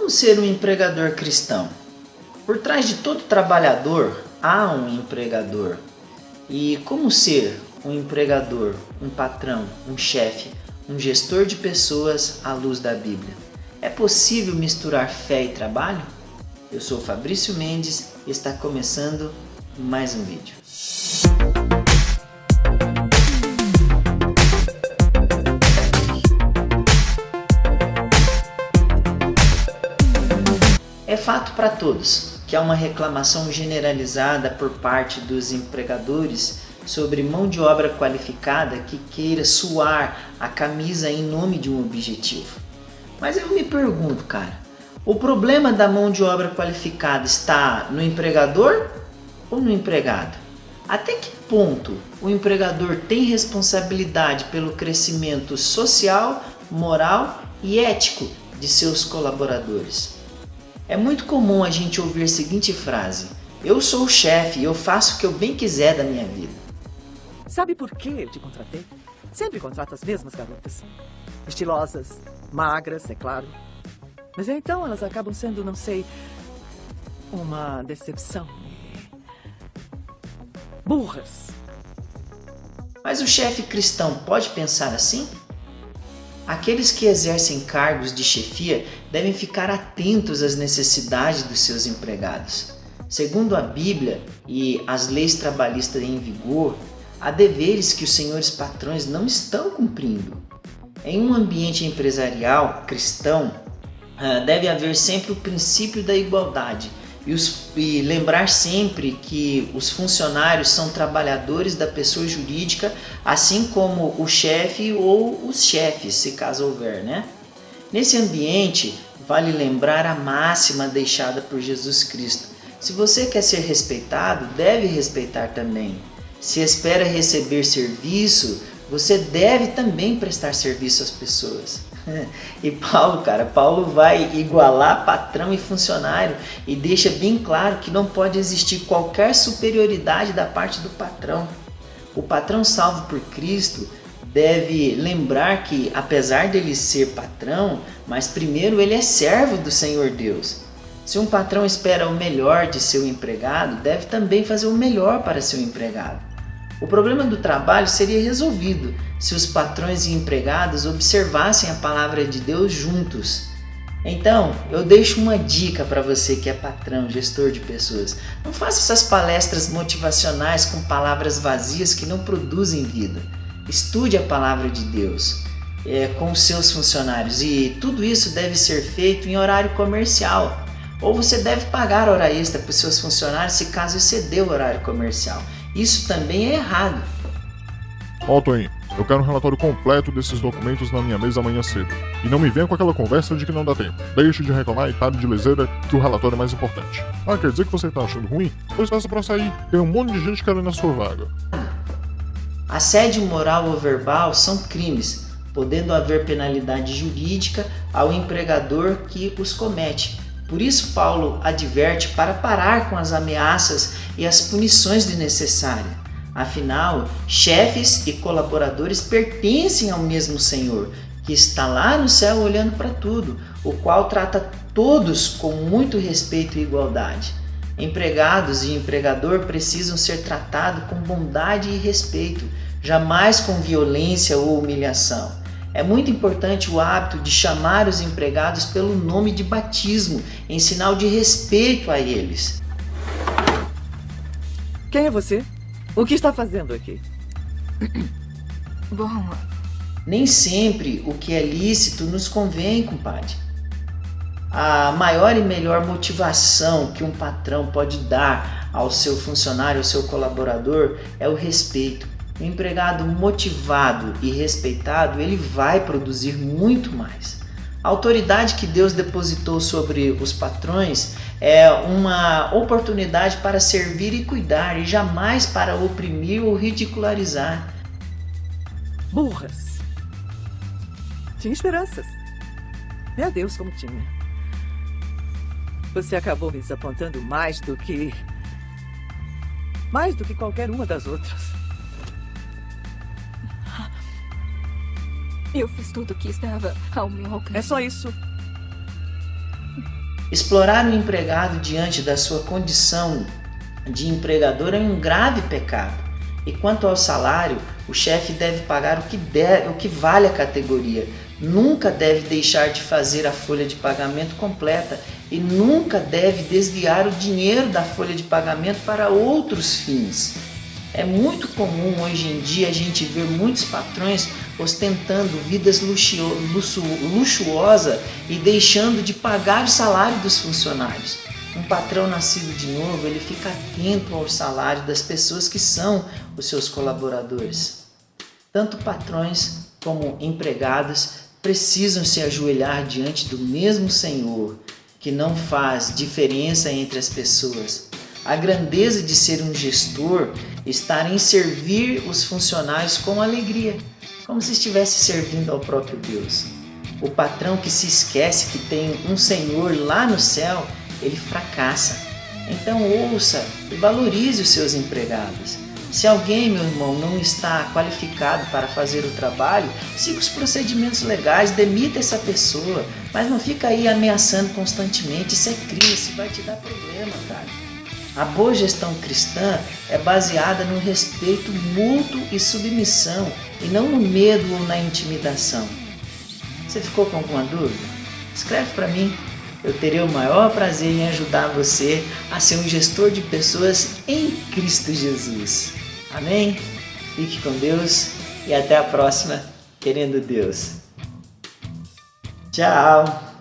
Como ser um empregador cristão? Por trás de todo trabalhador há um empregador. E como ser um empregador, um patrão, um chefe, um gestor de pessoas à luz da Bíblia? É possível misturar fé e trabalho? Eu sou Fabrício Mendes e está começando mais um vídeo. É fato para todos que há uma reclamação generalizada por parte dos empregadores sobre mão de obra qualificada que queira suar a camisa em nome de um objetivo. Mas eu me pergunto, cara, o problema da mão de obra qualificada está no empregador ou no empregado? Até que ponto o empregador tem responsabilidade pelo crescimento social, moral e ético de seus colaboradores? É muito comum a gente ouvir a seguinte frase: eu sou o chefe e eu faço o que eu bem quiser da minha vida. Sabe por que eu te contratei? Sempre contrato as mesmas garotas. Estilosas, magras, é claro. Mas então elas acabam sendo, não sei, uma decepção. Burras. Mas o chefe cristão pode pensar assim? Aqueles que exercem cargos de chefia devem ficar atentos às necessidades dos seus empregados. Segundo a Bíblia e as leis trabalhistas em vigor, há deveres que os senhores patrões não estão cumprindo. Em um ambiente empresarial cristão, deve haver sempre o princípio da igualdade e lembrar sempre que os funcionários são trabalhadores da pessoa jurídica, assim como o chefe ou os chefes, se caso houver, né? Nesse ambiente, vale lembrar a máxima deixada por Jesus Cristo: se você quer ser respeitado, deve respeitar também. Se espera receber serviço, você deve também prestar serviço às pessoas. E Paulo vai igualar patrão e funcionário e deixa bem claro que não pode existir qualquer superioridade da parte do patrão. O patrão salvo por Cristo deve lembrar que, apesar dele ser patrão, mas primeiro ele é servo do Senhor Deus. Se um patrão espera o melhor de seu empregado, deve também fazer o melhor para seu empregado. O problema do trabalho seria resolvido se os patrões e empregados observassem a palavra de Deus juntos. Então, eu deixo uma dica para você que é patrão, gestor de pessoas. Não faça essas palestras motivacionais com palavras vazias que não produzem vida. Estude a palavra de Deus com os seus funcionários, e tudo isso deve ser feito em horário comercial. Ou você deve pagar hora extra para os seus funcionários se caso exceder o horário comercial. Isso também é errado. Ó, Toinho, eu quero um relatório completo desses documentos na minha mesa amanhã cedo. E não me venha com aquela conversa de que não dá tempo. Deixe de reclamar e pare de leseira, que o relatório é mais importante. Ah, quer dizer que você tá achando ruim? Pois peça pra sair. Tem um monte de gente querendo a sua vaga. Assédio moral ou verbal são crimes, podendo haver penalidade jurídica ao empregador que os comete. Por isso, Paulo adverte para parar com as ameaças e as punições desnecessárias. Afinal, chefes e colaboradores pertencem ao mesmo Senhor, que está lá no céu olhando para tudo, o qual trata todos com muito respeito e igualdade. Empregados e empregador precisam ser tratados com bondade e respeito, jamais com violência ou humilhação. É muito importante o hábito de chamar os empregados pelo nome de batismo, em sinal de respeito a eles. Quem é você? O que está fazendo aqui? Bom, Nem sempre o que é lícito nos convém, compadre. A maior e melhor motivação que um patrão pode dar ao seu funcionário, ao seu colaborador, é o respeito. O empregado motivado e respeitado, ele vai produzir muito mais. A autoridade que Deus depositou sobre os patrões é uma oportunidade para servir e cuidar, e jamais para oprimir ou ridicularizar. Burras. Tinha esperanças. Meu Deus, como tinha. Você acabou me desapontando mais do que qualquer uma das outras. Eu fiz tudo o que estava ao meu alcance. É só isso. Explorar o empregado diante da sua condição de empregador é um grave pecado. E quanto ao salário, o chefe deve pagar o que vale a categoria. Nunca deve deixar de fazer a folha de pagamento completa e nunca deve desviar o dinheiro da folha de pagamento para outros fins. É muito comum hoje em dia a gente ver muitos patrões ostentando vidas luxuosas e deixando de pagar o salário dos funcionários. Um patrão nascido de novo, ele fica atento ao salário das pessoas que são os seus colaboradores. Tanto patrões como empregados precisam se ajoelhar diante do mesmo Senhor, que não faz diferença entre as pessoas. A grandeza de ser um gestor está em servir os funcionários com alegria, como se estivesse servindo ao próprio Deus. O patrão que se esquece que tem um Senhor lá no céu, ele fracassa. Então ouça e valorize os seus empregados. Se alguém, meu irmão, não está qualificado para fazer o trabalho, siga os procedimentos legais, demita essa pessoa, mas não fica aí ameaçando constantemente. Isso é crime, isso vai te dar problema, cara. A boa gestão cristã é baseada no respeito mútuo e submissão, e não no medo ou na intimidação. Você ficou com alguma dúvida? Escreve para mim. Eu terei o maior prazer em ajudar você a ser um gestor de pessoas em Cristo Jesus. Amém? Fique com Deus e até a próxima, querendo Deus. Tchau!